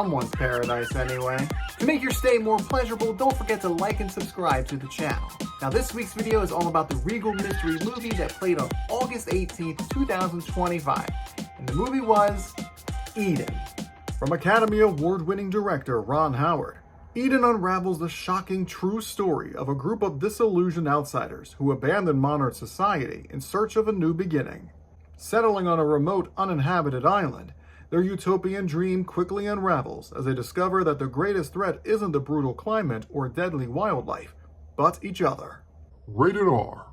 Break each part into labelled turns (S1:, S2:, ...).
S1: someone's paradise anyway. To make your stay more pleasurable, don't forget to like and subscribe to the channel. Now this week's video is all about the Regal mystery movie that played on August 18th, 2025. And the movie was Eden. From Academy Award-winning director Ron Howard, Eden unravels the shocking true story of a group of disillusioned outsiders who abandon modern society in search of a new beginning. Settling on a remote, uninhabited island, their utopian dream quickly unravels as they discover that the greatest threat isn't the brutal climate or deadly wildlife, but each other. Rated R.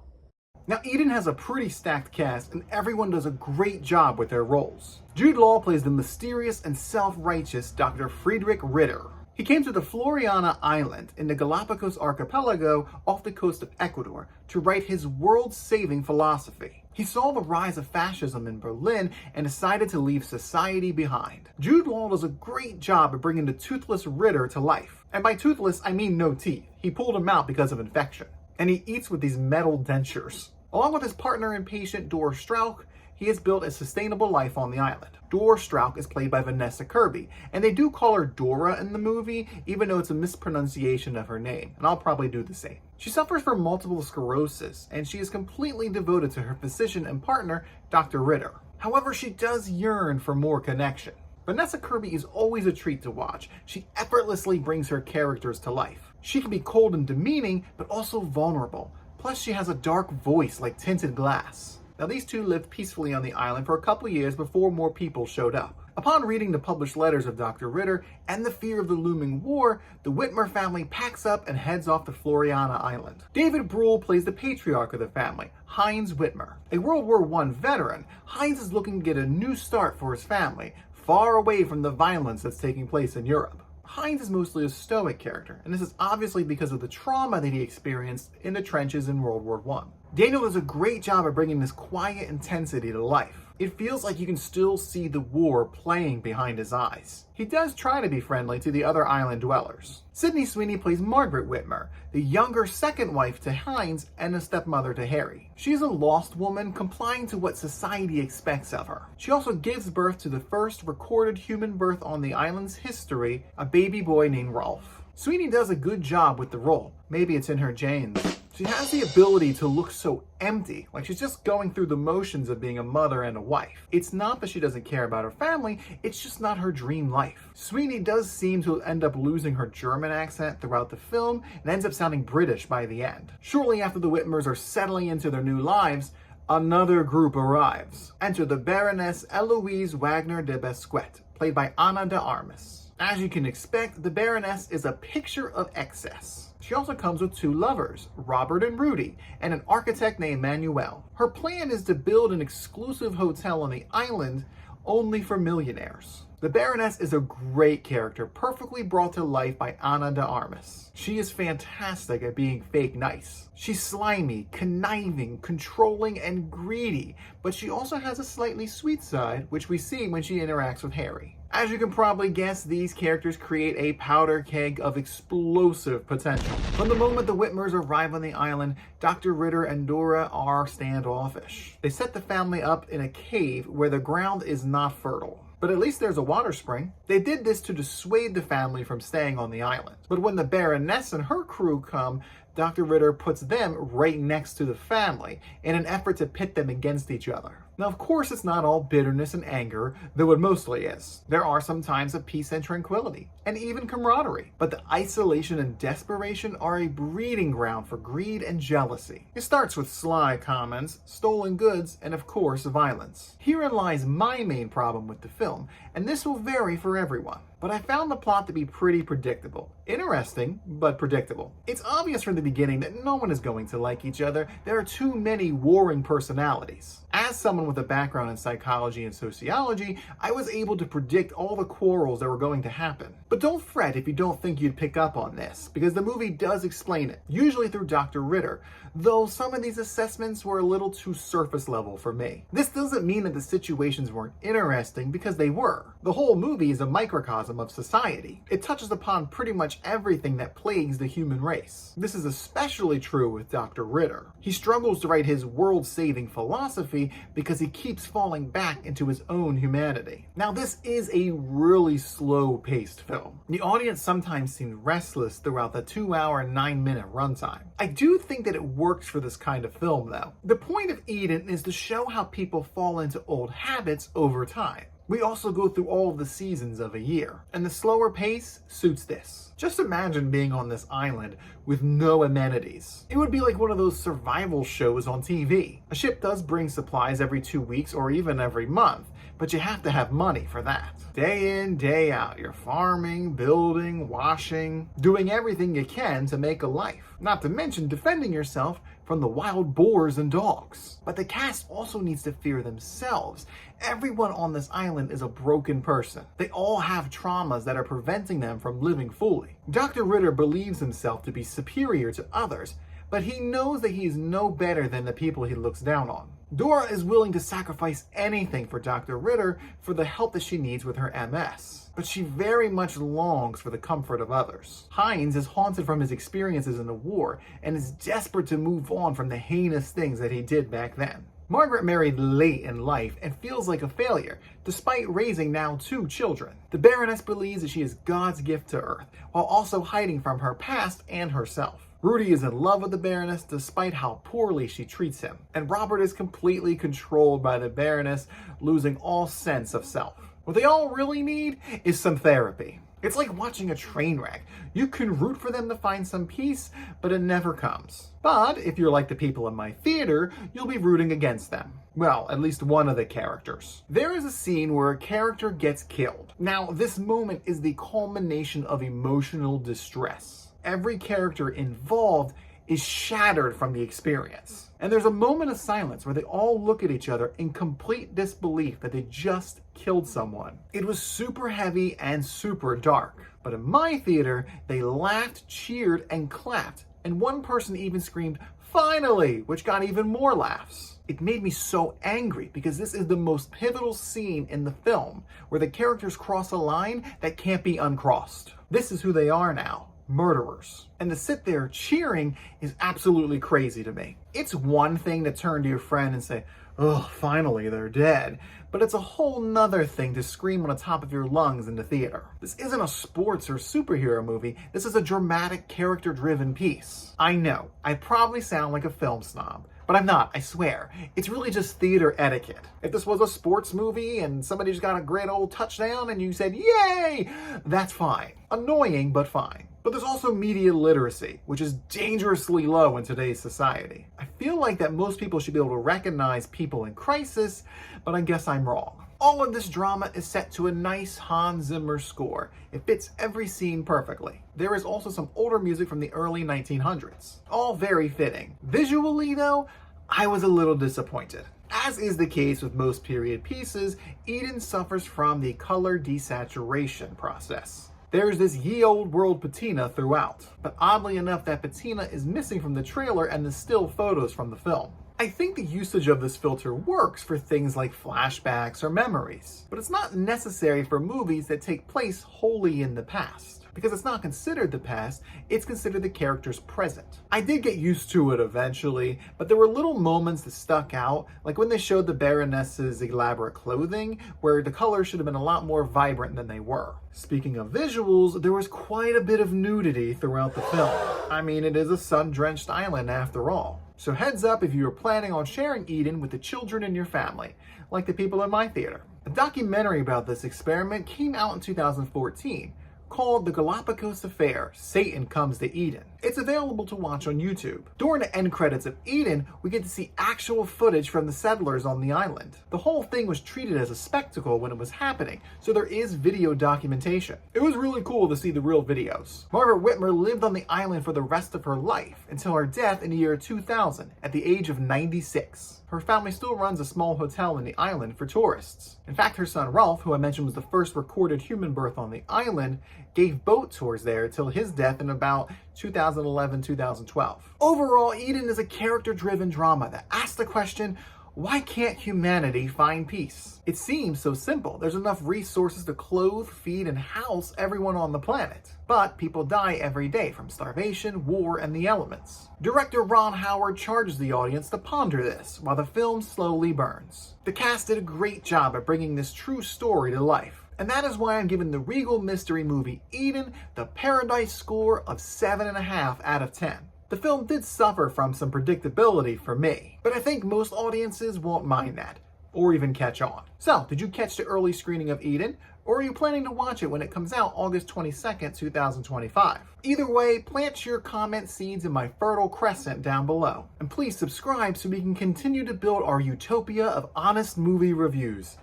S1: Now, Eden has a pretty stacked cast, and everyone does a great job with their roles. Jude Law plays the mysterious and self-righteous Dr. Friedrich Ritter. He came to the Floreana Island in the Galapagos archipelago off the coast of Ecuador to write his world-saving philosophy. He saw the rise of fascism in Berlin and decided to leave society behind. Jude Law does a great job of bringing the toothless Ritter to life. And by toothless, I mean no teeth. He pulled them out because of infection. And he eats with these metal dentures. Along with his partner and patient Dora Strauch, he has built a sustainable life on the island. Dora Strauch is played by Vanessa Kirby, and they do call her Dora in the movie, even though it's a mispronunciation of her name, and I'll probably do the same. She suffers from multiple sclerosis, and she is completely devoted to her physician and partner, Dr. Ritter. However, she does yearn for more connection. Vanessa Kirby is always a treat to watch. She effortlessly brings her characters to life. She can be cold and demeaning, but also vulnerable. Plus, she has a dark voice like tinted glass. Now, these two lived peacefully on the island for a couple years before more people showed up. Upon reading the published letters of Dr. Ritter and the fear of the looming war, the Whitmer family packs up and heads off to Floreana Island. David Brühl plays the patriarch of the family, Heinz Whitmer. A World War I veteran, Heinz is looking to get a new start for his family, far away from the violence that's taking place in Europe. Heinz is mostly a stoic character, and this is obviously because of the trauma that he experienced in the trenches in World War I. Daniel does a great job of bringing this quiet intensity to life. It feels like you can still see the war playing behind his eyes. He does try to be friendly to the other island dwellers. Sydney Sweeney plays Margaret Whitmer, the younger second wife to Heinz and a stepmother to Harry. She is a lost woman complying to what society expects of her. She also gives birth to the first recorded human birth on the island's history, a baby boy named Rolf. Sweeney does a good job with the role. Maybe it's in her genes. She has the ability to look so empty, like she's just going through the motions of being a mother and a wife. It's not that she doesn't care about her family, it's just not her dream life. Sweeney does seem to end up losing her German accent throughout the film and ends up sounding British by the end. Shortly after the Whitmers are settling into their new lives, another group arrives. Enter the Baroness Eloise Wagner de Besquet, played by Ana de Armas. As you can expect, the Baroness is a picture of excess. She also comes with two lovers, Robert and Rudy, and an architect named Manuel. Her plan is to build an exclusive hotel on the island only for millionaires. The Baroness is a great character, perfectly brought to life by Ana de Armas. She is fantastic at being fake nice. She's slimy, conniving, controlling, and greedy, but she also has a slightly sweet side, which we see when she interacts with Harry. As you can probably guess, these characters create a powder keg of explosive potential. From the moment the Whitmers arrive on the island, Dr. Ritter and Dora are standoffish. They set the family up in a cave where the ground is not fertile. But at least there's a water spring. They did this to dissuade the family from staying on the island. But when the Baroness and her crew come, Dr. Ritter puts them right next to the family in an effort to pit them against each other. Now, of course, it's not all bitterness and anger, though it mostly is. There are some times of peace and tranquility, and even camaraderie. But the isolation and desperation are a breeding ground for greed and jealousy. It starts with sly comments, stolen goods, and of course, violence. Herein lies my main problem with the film, and this will vary for everyone. But I found the plot to be pretty predictable. Interesting, but predictable. It's obvious from the beginning that no one is going to like each other. There are too many warring personalities. As someone with a background in psychology and sociology, I was able to predict all the quarrels that were going to happen. But don't fret if you don't think you'd pick up on this, because the movie does explain it, usually through Dr. Ritter, though some of these assessments were a little too surface level for me. This doesn't mean that the situations weren't interesting, because they were. The whole movie is a microcosm of society. It touches upon pretty much everything that plagues the human race. This is especially true with Dr. Ritter. He struggles to write his world-saving philosophy because he keeps falling back into his own humanity. Now, this is a really slow-paced film. The audience sometimes seemed restless throughout the 2-hour and 9-minute runtime. I do think that it works for this kind of film, though. The point of Eden is to show how people fall into old habits over time. We also go through all of the seasons of a year, and the slower pace suits this. Just imagine being on this island with no amenities. It would be like one of those survival shows on TV. A ship does bring supplies every 2 weeks or even every month, but you have to have money for that. Day in, day out, you're farming, building, washing, doing everything you can to make a life. Not to mention defending yourself from the wild boars and dogs. But the cast also needs to fear themselves. Everyone on this island is a broken person. They all have traumas that are preventing them from living fully. Dr. Ritter believes himself to be superior to others, but he knows that he is no better than the people he looks down on. Dora is willing to sacrifice anything for Dr. Ritter for the help that she needs with her MS, but she very much longs for the comfort of others. Hines is haunted from his experiences in the war and is desperate to move on from the heinous things that he did back then. Margaret married late in life and feels like a failure, despite raising now 2 children. The Baroness believes that she is God's gift to Earth, while also hiding from her past and herself. Rudy is in love with the Baroness despite how poorly she treats him, and Robert is completely controlled by the Baroness, losing all sense of self. What they all really need is some therapy. It's like watching a train wreck. You can root for them to find some peace, but it never comes. But if you're like the people in my theater, you'll be rooting against them. Well, at least one of the characters. There is a scene where a character gets killed. Now, this moment is the culmination of emotional distress. Every character involved is shattered from the experience. And there's a moment of silence where they all look at each other in complete disbelief that they just killed someone. It was super heavy and super dark. But in my theater, they laughed, cheered, and clapped. And one person even screamed, "Finally!" which got even more laughs. It made me so angry because this is the most pivotal scene in the film, where the characters cross a line that can't be uncrossed. This is who they are now. Murderers. And to sit there cheering is absolutely crazy to me. It's one thing to turn to your friend and say, "Oh, finally they're dead," but it's a whole nother thing to scream on the top of your lungs in the theater. This isn't a sports or superhero movie. This is a dramatic, character-driven piece. I know, I probably sound like a film snob, but I'm not, I swear. It's really just theater etiquette. If this was a sports movie and somebody just got a great old touchdown and you said, "Yay!" that's fine. Annoying, but fine. But there's also media literacy, which is dangerously low in today's society. I feel like that most people should be able to recognize people in crisis, but I guess I'm wrong. All of this drama is set to a nice Hans Zimmer score. It fits every scene perfectly. There is also some older music from the early 1900s. All very fitting. Visually, though, I was a little disappointed. As is the case with most period pieces, Eden suffers from the color desaturation process. There's this ye old world patina throughout, but oddly enough that patina is missing from the trailer and the still photos from the film. I think the usage of this filter works for things like flashbacks or memories, but it's not necessary for movies that take place wholly in the past. Because it's not considered the past, it's considered the character's present. I did get used to it eventually, but there were little moments that stuck out, like when they showed the Baroness's elaborate clothing, where the colors should have been a lot more vibrant than they were. Speaking of visuals, there was quite a bit of nudity throughout the film. I mean, it is a sun-drenched island after all. So heads up if you are planning on sharing Eden with the children in your family, like the people in my theater. A documentary about this experiment came out in 2014, called The Galapagos Affair, Satan Comes to Eden. It's available to watch on YouTube. During the end credits of Eden, we get to see actual footage from the settlers on the island. The whole thing was treated as a spectacle when it was happening, so there is video documentation. It was really cool to see the real videos. Margaret Whitmer lived on the island for the rest of her life, until her death in the year 2000, at the age of 96. Her family still runs a small hotel in the island for tourists. In fact, her son Ralph, who I mentioned was the first recorded human birth on the island, gave boat tours there till his death in about 2011-2012. Overall, Eden is a character-driven drama that asks the question, Why can't humanity find peace? It seems so simple. There's enough resources to clothe, feed, and house everyone on the planet. But people die every day from starvation, war, and the elements. Director Ron Howard charges the audience to ponder this while the film slowly burns. The cast did a great job at bringing this true story to life. And that is why I'm giving the Regal mystery movie Eden the Paradise score of 7.5 out of 10. The film did suffer from some predictability for me, but I think most audiences won't mind that, or even catch on. So, did you catch the early screening of Eden, or are you planning to watch it when it comes out August 22nd, 2025? Either way, plant your comment seeds in my fertile crescent down below. And please subscribe so we can continue to build our utopia of honest movie reviews.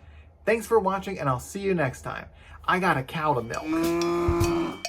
S1: Thanks for watching, and I'll see you next time. I got a cow to milk.